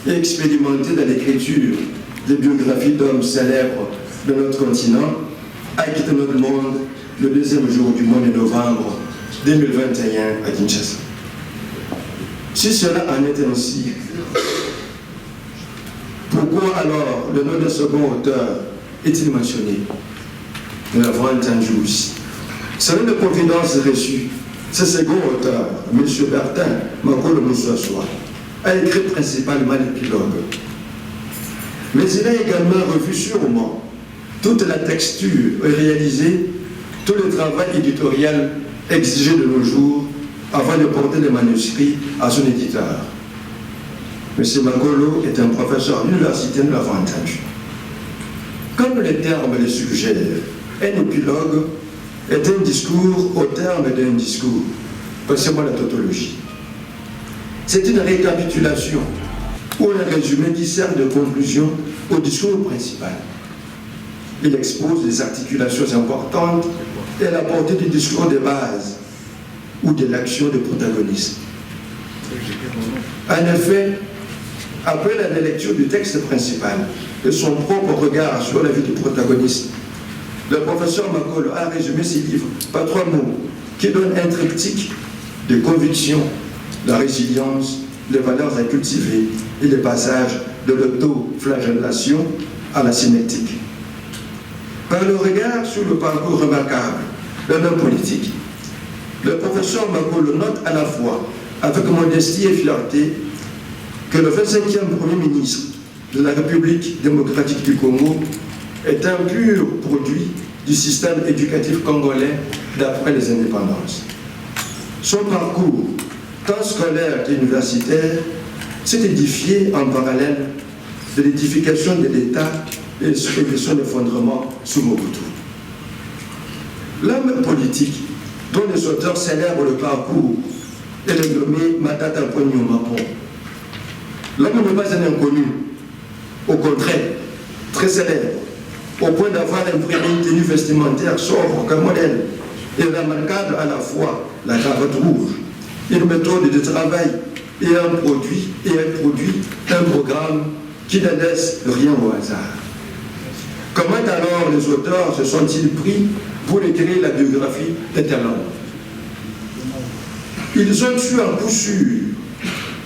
et expérimenté dans l'écriture des biographies d'hommes célèbres de notre continent, a quitté notre monde le deuxième jour du mois de novembre 2021 à Kinshasa. Si cela en est ainsi, pourquoi alors le nom de second auteur est-il mentionné? Nous l'avons entendu aussi. Selon les confidences reçues, ce second auteur, M. Bertin Makolo Moussassoua, a écrit principalement l'épilogue. Mais il a également revu sûrement toute la texture réalisée, tout le travail éditorial exigé de nos jours avant de porter les manuscrits à son éditeur. M. Makolo est un professeur universitaire, nous l'avons entendu. Comme le terme le suggère, un épilogue est un discours au terme d'un discours. Passez-moi la tautologie. C'est une récapitulation ou un résumé qui sert de conclusion au discours principal. Il expose les articulations importantes et la portée du discours de base ou de l'action du protagoniste. En effet, après la lecture du texte principal et son propre regard sur la vie du protagoniste, le professeur Makolo a résumé ses livres par 3 mots qui donnent un triptyque de conviction, la résilience, les valeurs à cultiver et les passages de l'autoflagellation à la cinétique. Par le regard sur le parcours remarquable d'un homme politique, le professeur Makolo note à la fois, avec modestie et fierté, que le 25e Premier ministre de la République démocratique du Congo est un pur produit du système éducatif congolais d'après les indépendances. Son parcours, tant scolaire qu'universitaire, s'est édifié en parallèle de l'édification de l'État et de son effondrement sous Mobutu. L'homme politique, dont les auteurs célèbrent le parcours, est le nommé Matata Ponyo Mapon. L'homme n'est pas un inconnu, au contraire, très célèbre, au point d'avoir imprimé une tenue vestimentaire sobre comme modèle et remarquable à la fois la cravate rouge, une méthode de travail et un produit, un programme qui ne laisse rien au hasard. Comment alors les auteurs se sont-ils pris pour écrire la biographie des talents? Ils ont eu un coup sûr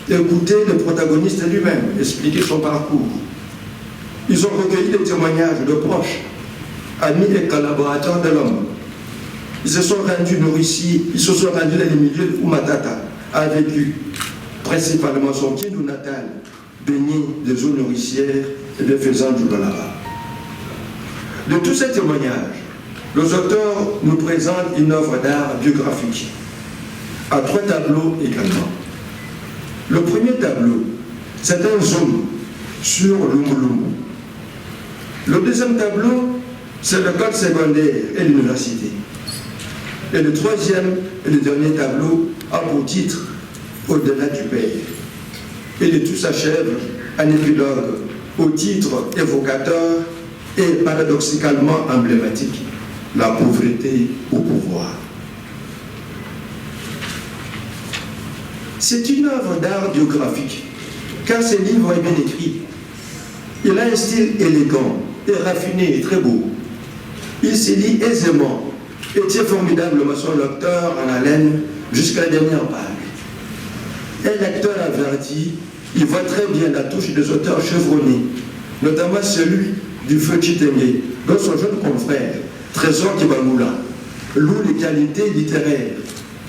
écouté le protagoniste lui-même, expliquer son parcours. Ils ont recueilli les témoignages de proches, amis et collaborateurs de l'homme. Ils se sont rendus nourriciers, ils se sont rendus dans les milieux où Matata a vécu, principalement son Kindu natal, baigné des eaux nourricières et de faisant du balaba. De tous ces témoignages, les auteurs nous présentent une œuvre d'art biographique, à 3 tableaux également. Le premier tableau, c'est un zoom sur Lumbu. Le deuxième tableau, c'est l'école secondaire et l'université. Et le troisième et le dernier tableau a pour titre « Au-delà du père ». Et le tout s'achève en épilogue au titre évocateur et paradoxalement emblématique, la pauvreté au pouvoir. C'est une œuvre d'art biographique, car ce livre est bien écrit. Il a un style élégant et raffiné et très beau. Il se lit aisément et tient formidablement son lecteur en haleine jusqu'à la dernière page. Un lecteur averti, il voit très bien la touche des auteurs chevronnés, notamment celui du feu Chitenge, dont son jeune confrère, Trésor Kibamoula, loue les qualités littéraires,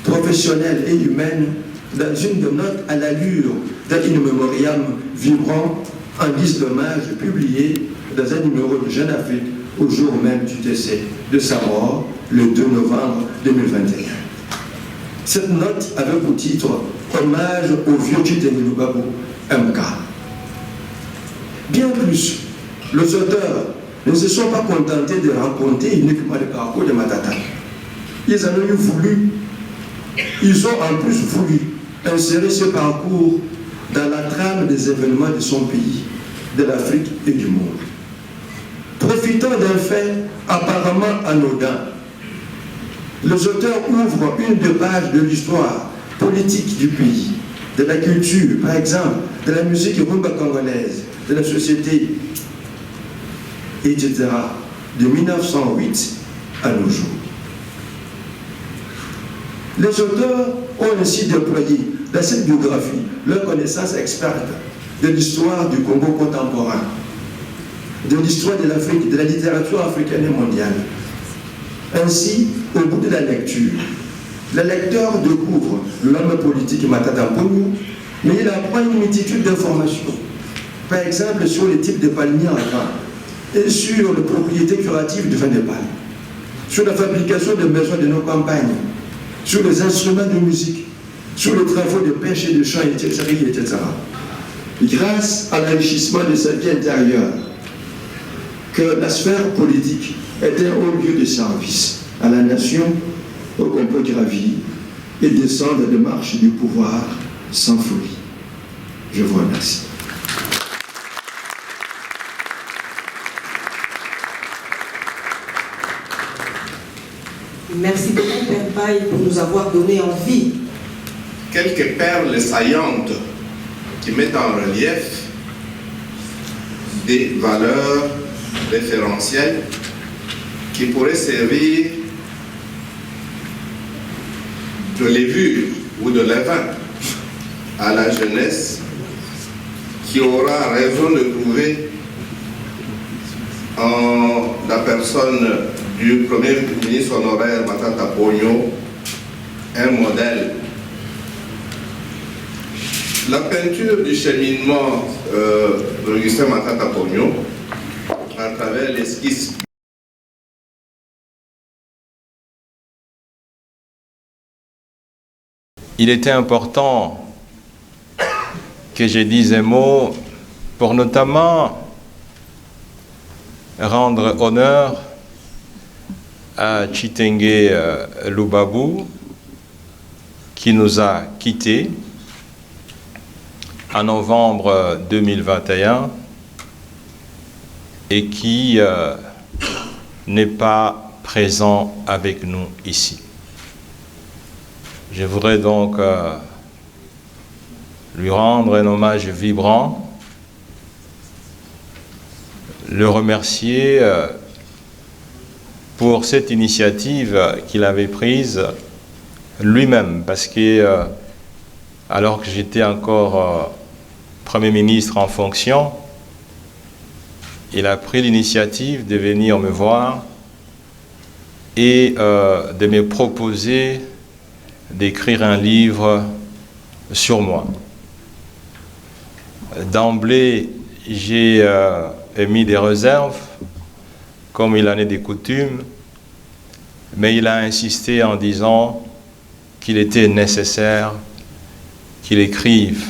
professionnelles et humaines dans une de notes à l'allure d'un in memoriam vibrant en guise d'hommage publié dans un numéro de Jeune Afrique au jour même du décès de sa mort, le 2 novembre 2021. Cette note avait pour titre « Hommage au vieux Chitenge Lubabo, MK ». Bien plus, les auteurs ne se sont pas contentés de raconter uniquement le parcours de Matata. Ils en ont voulu, ils ont en plus voulu insérer ce parcours dans la trame des événements de son pays, de l'Afrique et du monde. Profitant d'un fait apparemment anodin, les auteurs ouvrent une des pages de l'histoire politique du pays, de la culture, par exemple, de la musique rumba congolaise, de la société, etc., de 1908 à nos jours. Les auteurs ont ainsi déployé dans cette biographie leur connaissance experte de l'histoire du Congo contemporain, de l'histoire de l'Afrique, de la littérature africaine et mondiale. Ainsi, au bout de la lecture, le lecteur découvre l'homme politique Matata Ponyo, mais il apprend une multitude d'informations, par exemple sur les types de palmiers en vin et sur les propriétés curatives du vin de palme, sur la fabrication de maisons de nos campagnes, sur les instruments de musique, sur les travaux de pêche et de champs, etc. Grâce à l'enrichissement de sa vie intérieure, que la sphère politique est un haut lieu de service à la nation qu'on peut gravir et descendre de marche du pouvoir sans folie. Je vous remercie. Merci beaucoup, Père Paille, pour nous avoir donné envie. Quelques perles saillantes qui mettent en relief des valeurs référentielles qui pourraient servir de levure ou de levain à la jeunesse qui aura raison de trouver en la personne du Premier ministre honoraire Matata Ponyo un modèle. La peinture du cheminement d'Augustin Matata Ponyo à travers l'esquisse il était important que je dise un mot pour notamment rendre honneur à Chitenge Lubabo qui nous a quittés en novembre 2021 et qui n'est pas présent avec nous ici. Je voudrais donc lui rendre un hommage vibrant, le remercier pour cette initiative qu'il avait prise lui-même, parce que alors que j'étais encore Premier ministre en fonction, il a pris l'initiative de venir me voir et de me proposer d'écrire un livre sur moi. D'emblée, j'ai émis des réserves, comme il en est de coutume, mais il a insisté en disant qu'il était nécessaire qu'il écrive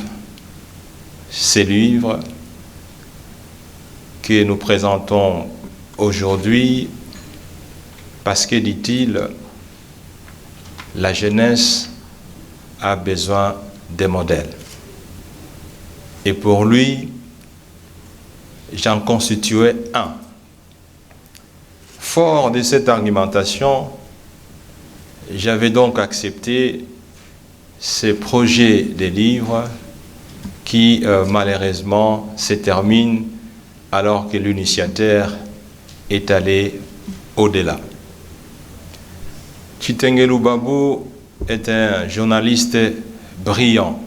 ces livres que nous présentons aujourd'hui parce que, dit-il, la jeunesse a besoin de modèles. Et pour lui, j'en constituais un. Fort de cette argumentation, j'avais donc accepté ces projets de livres qui malheureusement se terminent alors que l'initiateur est allé au-delà. Chitengelu Babou est un journaliste brillant.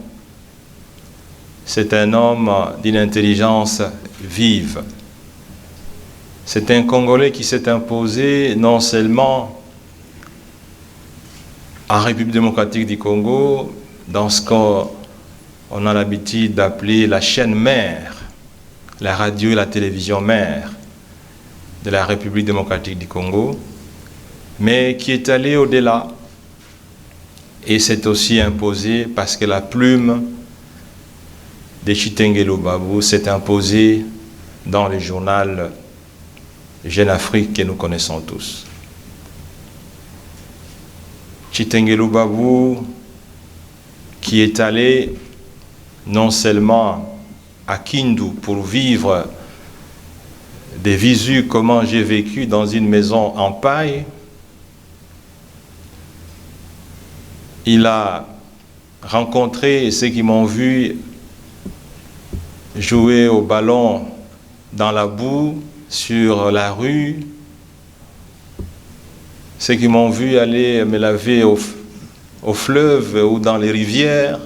C'est un homme d'une intelligence vive. C'est un Congolais qui s'est imposé non seulement en République démocratique du Congo, dans ce qu'on a l'habitude d'appeler la chaîne mère, la radio et la télévision mère de la République démocratique du Congo, mais qui est allé au-delà et s'est aussi imposé parce que la plume de Chitengelu Babou s'est imposée dans le journal Jeune Afrique que nous connaissons tous. Chitengelu Babou qui est allé non seulement à Kindu pour vivre des visus comment j'ai vécu dans une maison en paille, il a rencontré ceux qui m'ont vu jouer au ballon dans la boue, sur la rue, ceux qui m'ont vu aller me laver au fleuve ou dans les rivières.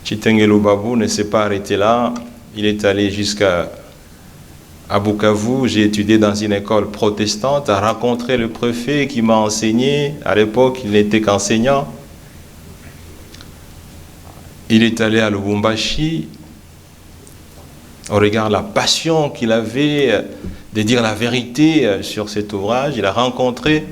Chitengelu Babou ne s'est pas arrêté là, il est allé jusqu'à Bukavu. J'ai étudié dans une école protestante, a rencontré le préfet qui m'a enseigné. À l'époque, il n'était qu'enseignant. Il est allé à Lubumbashi. On regarde la passion qu'il avait de dire la vérité sur cet ouvrage. Il a rencontré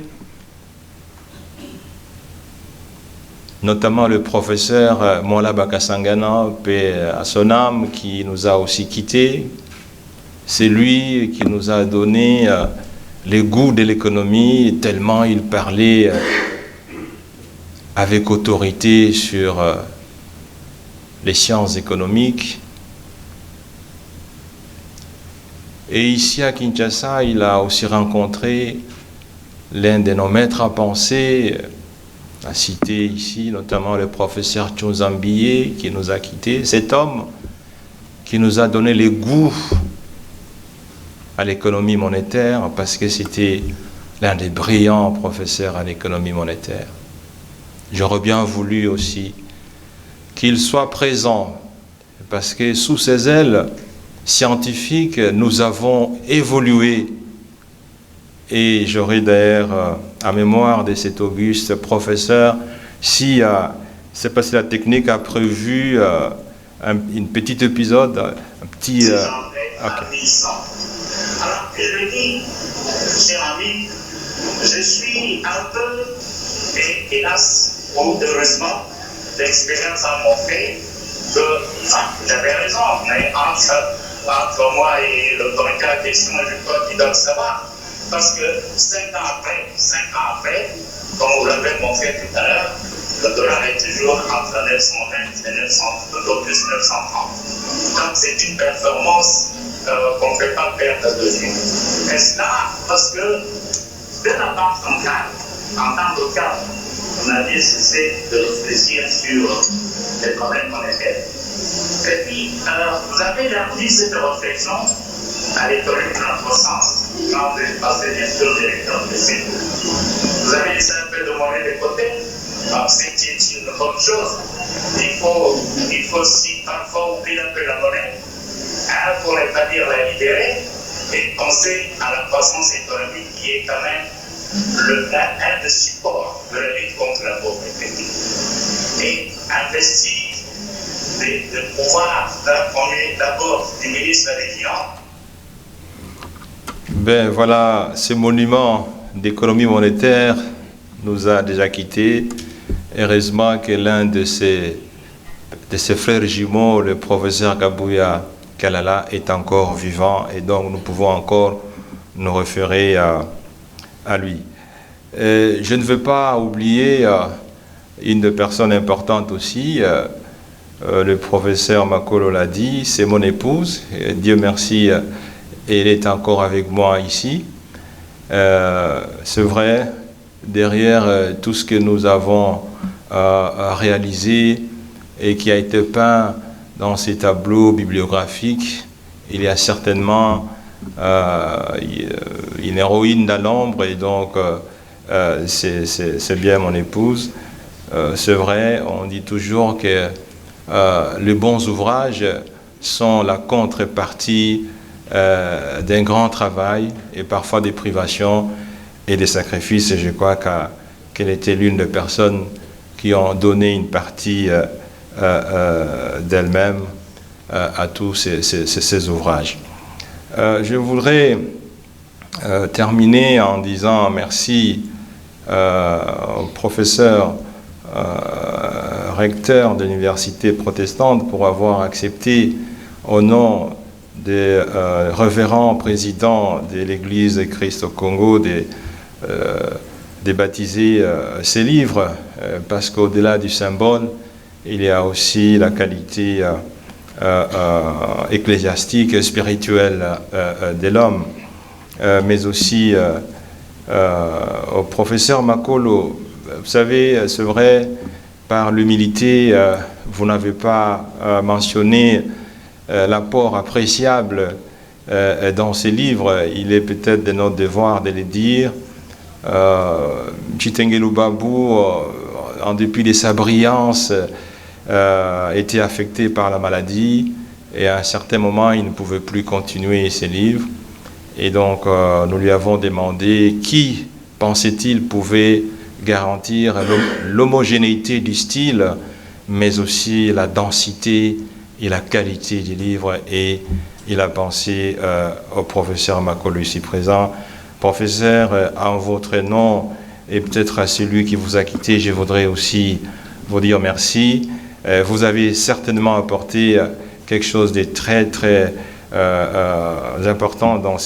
notamment le professeur Mola Bakasangana, paix à son âme, qui nous a aussi quittés. C'est lui qui nous a donné le goût de l'économie, tellement il parlait avec autorité sur les sciences économiques. Et ici à Kinshasa, il a aussi rencontré l'un de nos maîtres à penser, à citer ici notamment le professeur Tchonzambié qui nous a quittés, cet homme qui nous a donné le goût à l'économie monétaire parce que c'était l'un des brillants professeurs à l'économie monétaire. J'aurais bien voulu aussi qu'il soit présent parce que sous ses ailes scientifiques, nous avons évolué. Et j'aurais d'ailleurs, à mémoire de cet auguste professeur, si, c'est parce que la technique a prévu un petit épisode, un petit... Okay. Alors, je le dis, cher ami, je suis un peu, et hélas, ou heureusement, l'expérience a montré que j'avais raison, mais entre moi et le docteur en question, je crois qu'il doit le savoir. Parce que 5 ans après, comme vous l'avez montré tout à l'heure, le dollar est toujours entre 920 et 930. Donc c'est une performance qu'on ne fait pas perdre de vue. Et cela parce que de la Banque centrale, en tant que cas, on a dit cesser de réfléchir sur les problèmes monétaires. Et puis, vous avez appris cette réflexion à l'école de la croissance, quand vous êtes passé bien sûr directeur de CEPU. Vous avez laissé un peu de monnaie de côté, C'est une bonne chose. Il faut aussi parfois oublier un peu la monnaie pour ne pas dire la libérer et penser à la croissance économique qui est quand même un des supports de la lutte contre la pauvreté. Et investir de pouvoir d'abord diminuer sa défiance. Ben voilà, ce monument d'économie monétaire nous a déjà quittés. Heureusement que l'un de ses frères jumeaux, le professeur Kabouya Kalala, est encore vivant et donc nous pouvons encore nous référer à lui. Je ne veux pas oublier une personne importante aussi, le professeur Makolo l'a dit, c'est mon épouse. Dieu merci, elle est encore avec moi ici. C'est vrai, derrière tout ce que nous avons réalisé et qui a été peint dans ces tableaux bibliographiques, il y a certainement une héroïne dans l'ombre et donc c'est bien mon épouse. C'est vrai, on dit toujours que les bons ouvrages sont la contrepartie d'un grand travail et parfois des privations et des sacrifices. Et je crois qu'elle était l'une des personnes qui ont donné une partie d'elle-même à tous ces ouvrages. Je voudrais terminer en disant merci au professeur recteur de l'université protestante pour avoir accepté au nom des révérends présidents de l'Église Christ au Congo de baptiser ces livres, parce qu'au-delà du symbole, il y a aussi la qualité ecclésiastique et spirituelle de l'homme, mais aussi au professeur Makolo. Vous savez, c'est vrai, par l'humilité, vous n'avez pas mentionné l'apport appréciable dans ces livres. Il est peut-être de notre devoir de les dire. Chitengelu Babou, en dépit de sa brillance, était affecté par la maladie et à un certain moment, il ne pouvait plus continuer ses livres. Et donc, nous lui avons demandé qui, pensait-il, pouvait garantir l'homogénéité du style, mais aussi la densité et la qualité du livre. Et il a pensé au professeur Makolo ici présent. Professeur, en votre nom et peut-être à celui qui vous a quitté, je voudrais aussi vous dire merci. Vous avez certainement apporté quelque chose de très, très important dans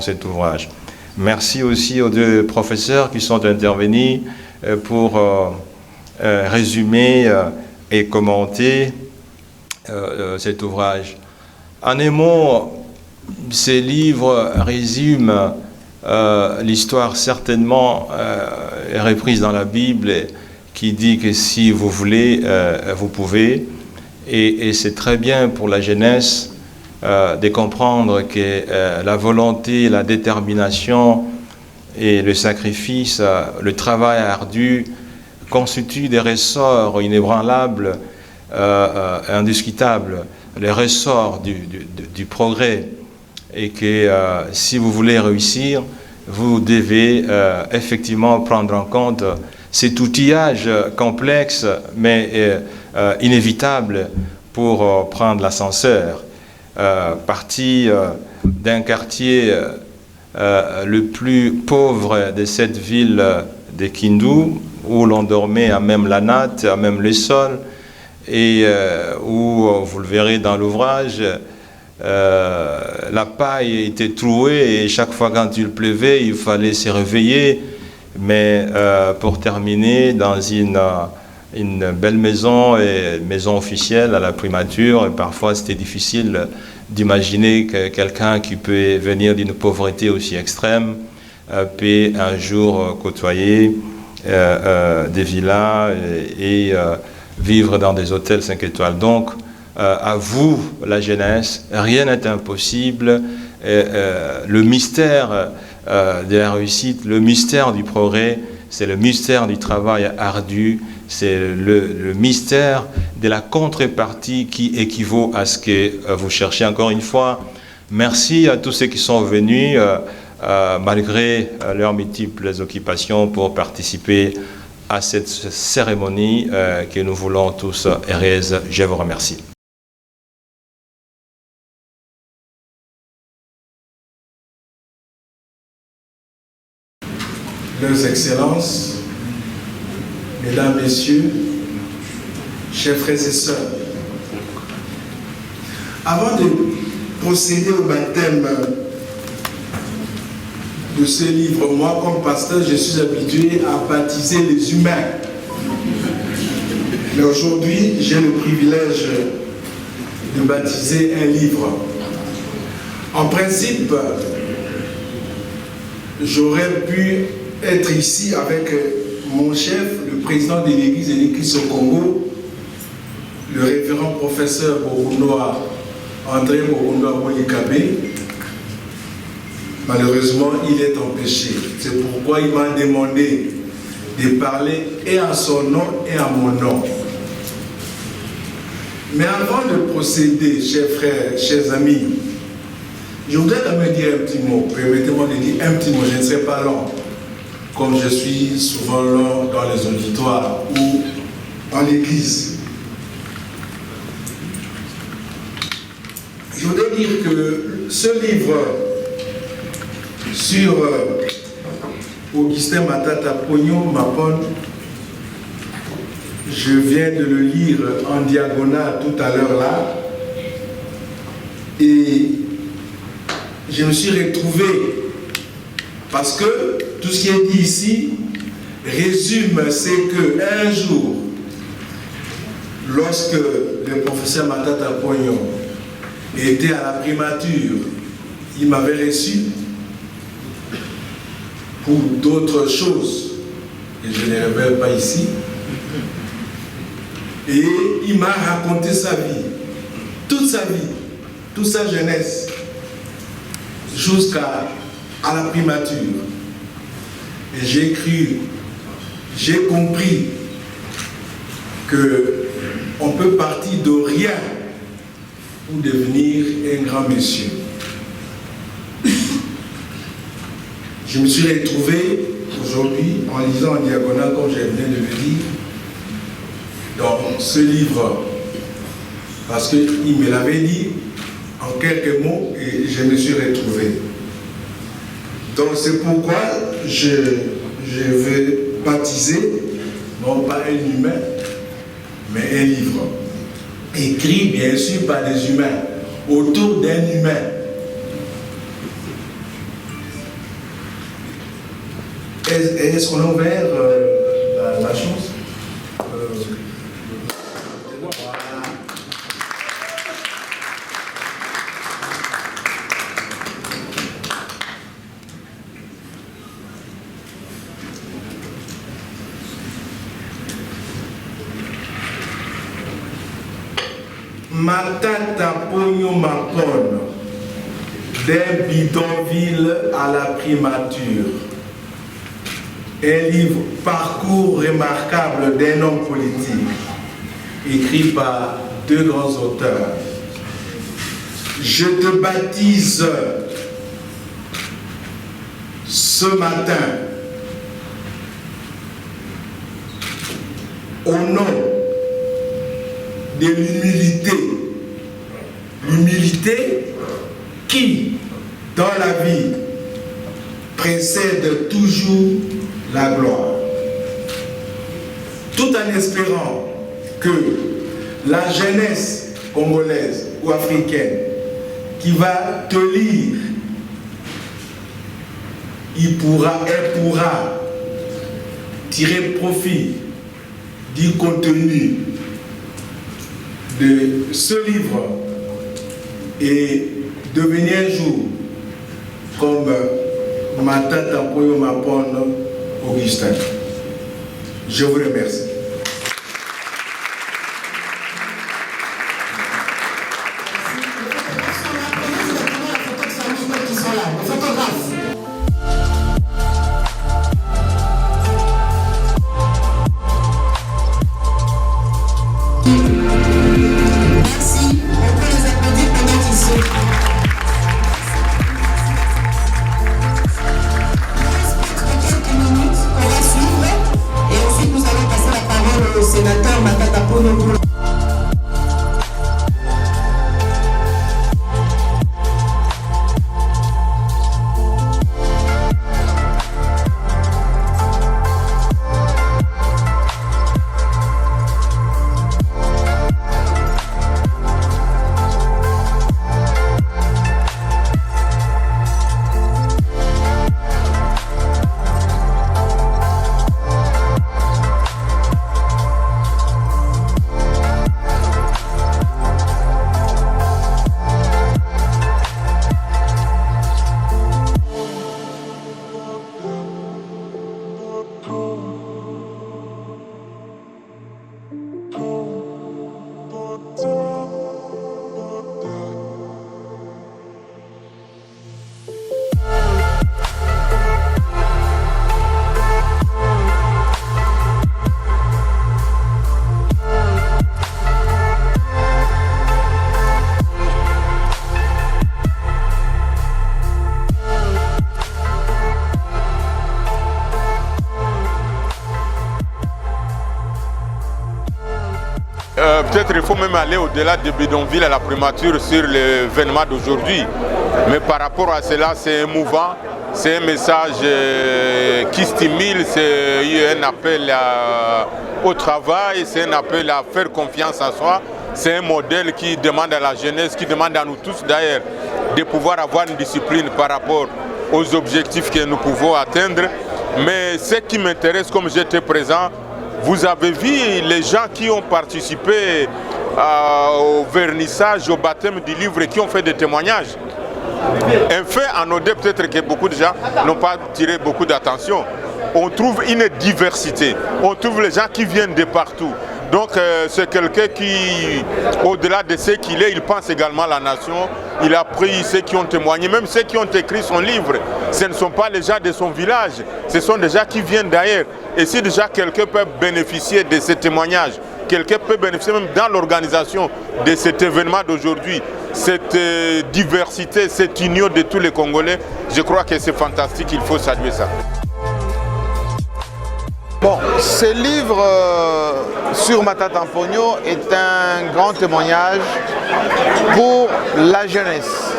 cet ouvrage. Merci aussi aux deux professeurs qui sont intervenus pour résumer et commenter cet ouvrage. En un mot, ces livres résument l'histoire certainement reprise dans la Bible qui dit que si vous voulez, vous pouvez. Et c'est très bien pour la jeunesse de comprendre que la volonté, la détermination et le sacrifice, le travail ardu constituent des ressorts inébranlables, indiscutables, les ressorts du progrès. Et que si vous voulez réussir, vous devez effectivement prendre en compte cet outillage complexe mais inévitable pour prendre l'ascenseur. Parti d'un quartier le plus pauvre de cette ville de Kindu, où l'on dormait à même la natte, à même les sols, et où, vous le verrez dans l'ouvrage, la paille était trouée et chaque fois quand il pleuvait, il fallait se réveiller. Mais pour terminer, dans une belle maison, et maison officielle à la primature, et parfois c'était difficile d'imaginer que quelqu'un qui peut venir d'une pauvreté aussi extrême peut un jour côtoyer des villas et vivre dans des hôtels 5 étoiles. Donc, à vous, la jeunesse, rien n'est impossible. Le mystère de la réussite, le mystère du progrès, c'est le mystère du travail ardu, c'est le mystère de la contrepartie qui équivaut à ce que vous cherchez. Encore une fois, merci à tous ceux qui sont venus, malgré leurs multiples occupations, pour participer à cette cérémonie que nous voulons tous heureuse. Je vous remercie. Leurs Excellences, Mesdames, Messieurs, chers frères et sœurs, avant de procéder au baptême de ce livre, moi, comme pasteur, je suis habitué à baptiser les humains. Mais aujourd'hui, j'ai le privilège de baptiser un livre. En principe, j'aurais pu être ici avec mon chef, le président de l'église de l'Église au Congo, le révérend professeur Borunoa, André Borunoa Molikabe. Malheureusement, il est empêché. C'est pourquoi il m'a demandé de parler et en son nom et en mon nom. Mais avant de procéder, chers frères, chers amis, je voudrais me dire un petit mot. Permettez-moi de dire un petit mot, je ne serai pas long, comme je suis souvent long dans les auditoires ou en l'église. Je voudrais dire que ce livre sur Augustin Matata Ponyo Mapon, je viens de le lire en diagonale tout à l'heure là, et je me suis retrouvé, parce que tout ce qui est dit ici résume, c'est qu'un jour, lorsque le professeur Matata Ponyo était à la primature, il m'avait reçu pour d'autres choses que je ne révèle pas ici, et il m'a raconté sa vie, toute sa jeunesse, jusqu'à la primature. Et j'ai cru, j'ai compris qu'on peut partir de rien pour devenir un grand monsieur. Je me suis retrouvé aujourd'hui, en lisant en diagonale, comme je viens de le dire, dans ce livre, parce qu'il me l'avait dit en quelques mots et je me suis retrouvé. Donc c'est pourquoi je vais baptiser, non pas un humain, mais un livre, écrit bien sûr par des humains, autour d'un humain. Est-ce qu'on a ouvert la chose? Matata Ponyo Mapon, d'un bidonville à la primature. Un livre, parcours remarquable d'un homme politique, écrit par deux grands auteurs. Je te baptise ce matin au nom de l'humilité. L'humilité qui, dans la vie, précède toujours la gloire. Tout en espérant que la jeunesse congolaise ou africaine qui va te lire, elle pourra tirer profit du contenu de ce livre et devenir un jour comme Matata Ponyo Mapon Augustin. Je vous remercie. peut-être il faut même aller au-delà de bidonville à la primature sur l'événement d'aujourd'hui. Mais par rapport à cela, c'est émouvant, c'est un message qui stimule, c'est un appel au travail, c'est un appel à faire confiance en soi. C'est un modèle qui demande à la jeunesse, qui demande à nous tous d'ailleurs, de pouvoir avoir une discipline par rapport aux objectifs que nous pouvons atteindre. Mais ce qui m'intéresse, comme j'étais présent, vous avez vu les gens qui ont participé au vernissage, au baptême du livre et qui ont fait des témoignages. Un fait anodin, peut-être que beaucoup de gens n'ont pas tiré beaucoup d'attention. On trouve une diversité, on trouve les gens qui viennent de partout. Donc c'est quelqu'un qui, au-delà de ce qu'il est, il pense également à la nation. Il a pris ceux qui ont témoigné, même ceux qui ont écrit son livre. Ce ne sont pas les gens de son village, ce sont des gens qui viennent d'ailleurs. Et si déjà quelqu'un peut bénéficier de ces témoignages, quelqu'un peut bénéficier même dans l'organisation de cet événement d'aujourd'hui, cette diversité, cette union de tous les Congolais, je crois que c'est fantastique, il faut saluer ça. Bon, ce livre sur Matata Mponyo est un grand témoignage pour la jeunesse,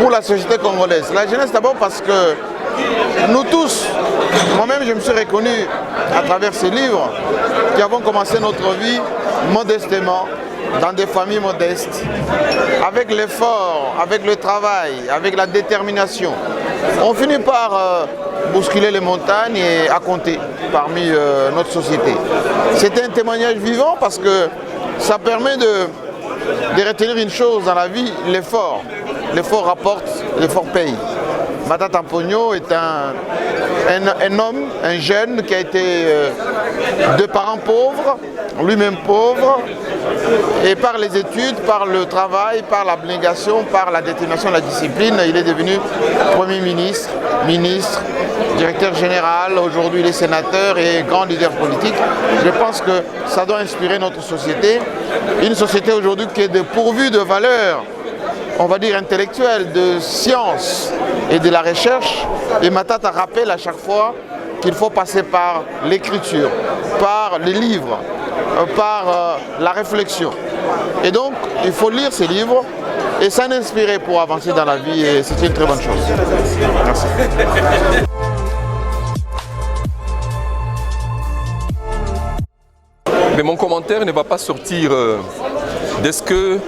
pour la société congolaise. La jeunesse d'abord parce que nous tous, moi-même je me suis reconnu à travers ces livres qui avons commencé notre vie modestement, dans des familles modestes, avec l'effort, avec le travail, avec la détermination. On finit par bousculer les montagnes et à compter parmi notre société. C'est un témoignage vivant parce que ça permet de retenir une chose dans la vie, l'effort. L'effort rapporte, l'effort paye. Matata Mponyo est un homme, un jeune qui a été de parents pauvres, lui-même pauvre, et par les études, par le travail, par l'abnégation, par la détermination, la discipline, il est devenu Premier ministre, ministre, directeur général, aujourd'hui il est sénateur et grand leader politique. Je pense que ça doit inspirer notre société, une société aujourd'hui qui est dépourvue de valeurs, on va dire intellectuelles, de science et de la recherche. Et Matata rappelle à chaque fois qu'il faut passer par l'écriture, par les livres, par la réflexion. Et donc, il faut lire ces livres et s'en inspirer pour avancer dans la vie et c'est une très bonne chose. Merci. Mais mon commentaire ne va pas sortir de ce que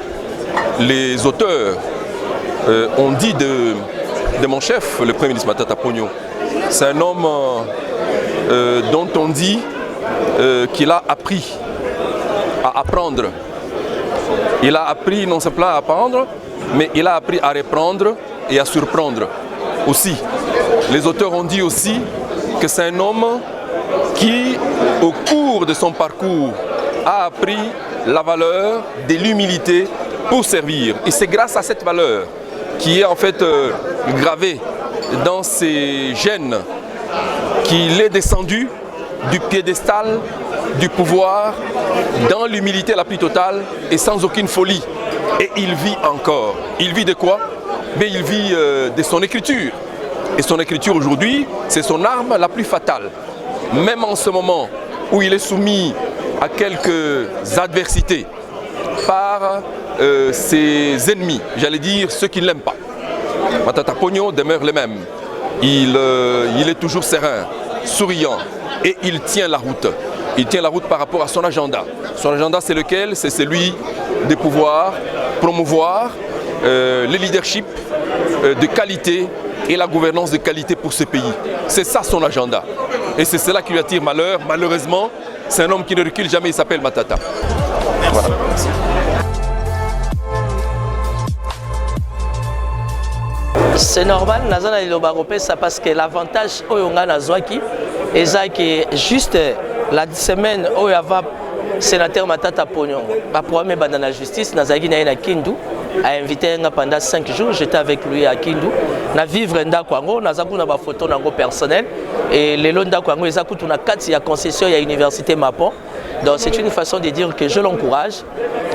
les auteurs ont dit de mon chef, le Premier ministre Matata Mponyo. C'est un homme dont on dit qu'il a appris à apprendre. Il a appris non seulement à apprendre, mais il a appris à reprendre et à surprendre aussi. Les auteurs ont dit aussi que c'est un homme qui, au cours de son parcours, a appris la valeur de l'humilité pour servir. Et c'est grâce à cette valeur qui est en fait gravée dans ses gènes qu'il est descendu du piédestal du pouvoir dans l'humilité la plus totale et sans aucune folie. Et il vit encore. Il vit de quoi? Mais il vit de son écriture. Et son écriture aujourd'hui, c'est son arme la plus fatale. Même en ce moment où il est soumis à quelques adversités par ses ennemis, j'allais dire ceux qui ne l'aiment pas. Matata Mponyo demeure le même. Il est toujours serein, souriant et il tient la route. Il tient la route par rapport à son agenda. Son agenda, c'est lequel? C'est celui de pouvoir promouvoir le leadership de qualité et la gouvernance de qualité pour ce pays. C'est ça son agenda. Et c'est cela qui lui attire malheur. Malheureusement, c'est un homme qui ne recule jamais, il s'appelle Matata. Voilà. C'est normal, Nazana Ilobaropé, ça parce que l'avantage Oyonga Nazwaki, et ça qui juste la semaine où il y avait sénateur Matata Mponyo, ma première dans la justice, Nazaki na Kindu, a invité pendant 5 jours, j'étais avec lui à Kindu, na vivre ndakwango, nazaku na ba photo nango personnel, et les londa kwango, ils akutu na 4 ya concession ya université Mapon. Donc c'est une façon de dire que je l'encourage.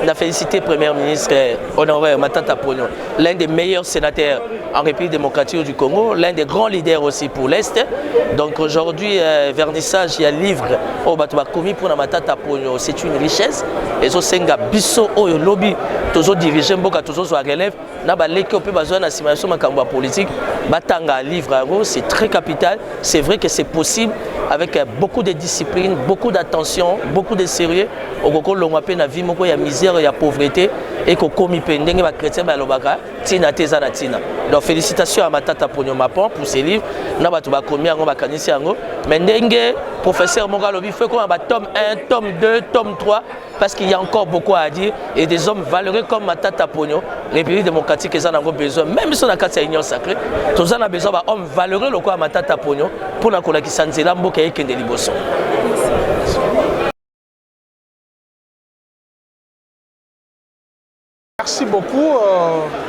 On a félicité le Premier ministre Honoré Matata Ponyo, l'un des meilleurs sénateurs en République démocratique du Congo, l'un des grands leaders aussi pour l'Est. Donc aujourd'hui, vernissage, il y a un livre au Batuba commis pour Matata Ponyo. C'est une richesse. Et ce senga biso au lobby, toujours dirigé, toujours sur la relève. Na ba leki opé besoin d'assimilation makamba politique. Batanga livre, c'est très capital. C'est vrai que c'est possible avec beaucoup de discipline, beaucoup d'attention, beaucoup de sérieux. Au Goko l'ongape na vie moko ya misère, ya pauvreté et ko komi pendenge ba chrétien ba lobaka tina tezana tina. Donc félicitations à Matata Ponyo Mapon pour ces livres. Na ba to ba komi yango ba kanisi yango. Mais ndenge professeur Mongalobi fait comme un tome 1, tome 2, tome 3 parce qu'il y a encore beaucoup à dire et des hommes valeureux comme Matata Ponyo, République démocratique ils en ont besoin même si on a quatre union sacrée, tous en a besoin d'hommes valeureux le quoi Matata Ponyo pour na kola ki sanzela mboka yekende liboso. Merci beaucoup.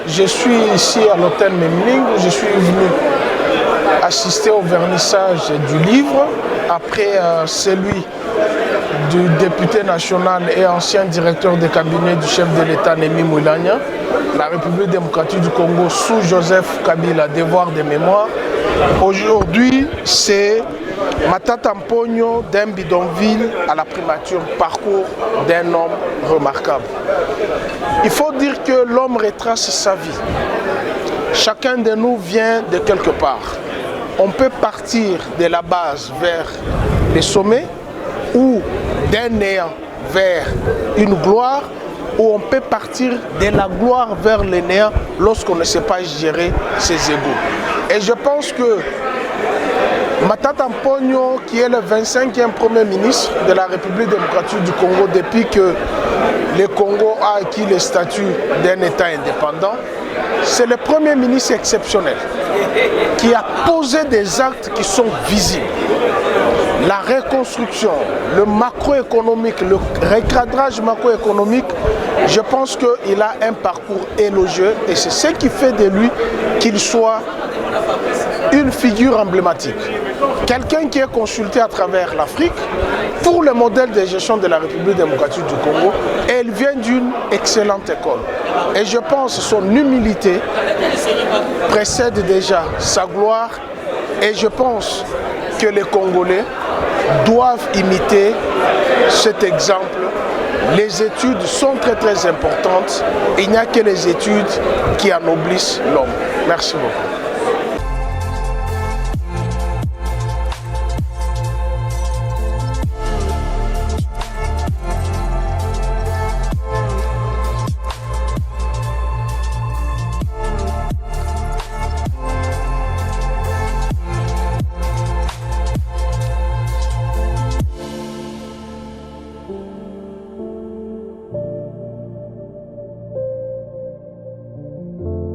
Je suis ici à l'hôtel Memling où je suis venu assister au vernissage du livre après celui du député national et ancien directeur de cabinet du chef de l'État Némi Moulania, la République démocratique du Congo sous Joseph Kabila, devoir de mémoire. Aujourd'hui, c'est Matata Ponyo d'un bidonville à la primature, parcours d'un homme remarquable. Il faut dire que l'homme retrace sa vie. Chacun de nous vient de quelque part. On peut partir de la base vers les sommets ou d'un néant vers une gloire, ou on peut partir de la gloire vers le néant lorsqu'on ne sait pas gérer ses égos. Et je pense que Matata Ponyo, qui est le 25e Premier ministre de la République démocratique du Congo depuis que le Congo a acquis le statut d'un État indépendant, c'est le Premier ministre exceptionnel qui a posé des actes qui sont visibles. La reconstruction, le macroéconomique, le recadrage macroéconomique, je pense qu'il a un parcours élogieux et c'est ce qui fait de lui qu'il soit une figure emblématique. Quelqu'un qui est consulté à travers l'Afrique pour le modèle de gestion de la République démocratique du Congo, et il vient d'une excellente école. Et je pense que son humilité précède déjà sa gloire et je pense que les Congolais doivent imiter cet exemple. Les études sont très importantes. Il n'y a que les études qui anoblissent l'homme. Merci beaucoup.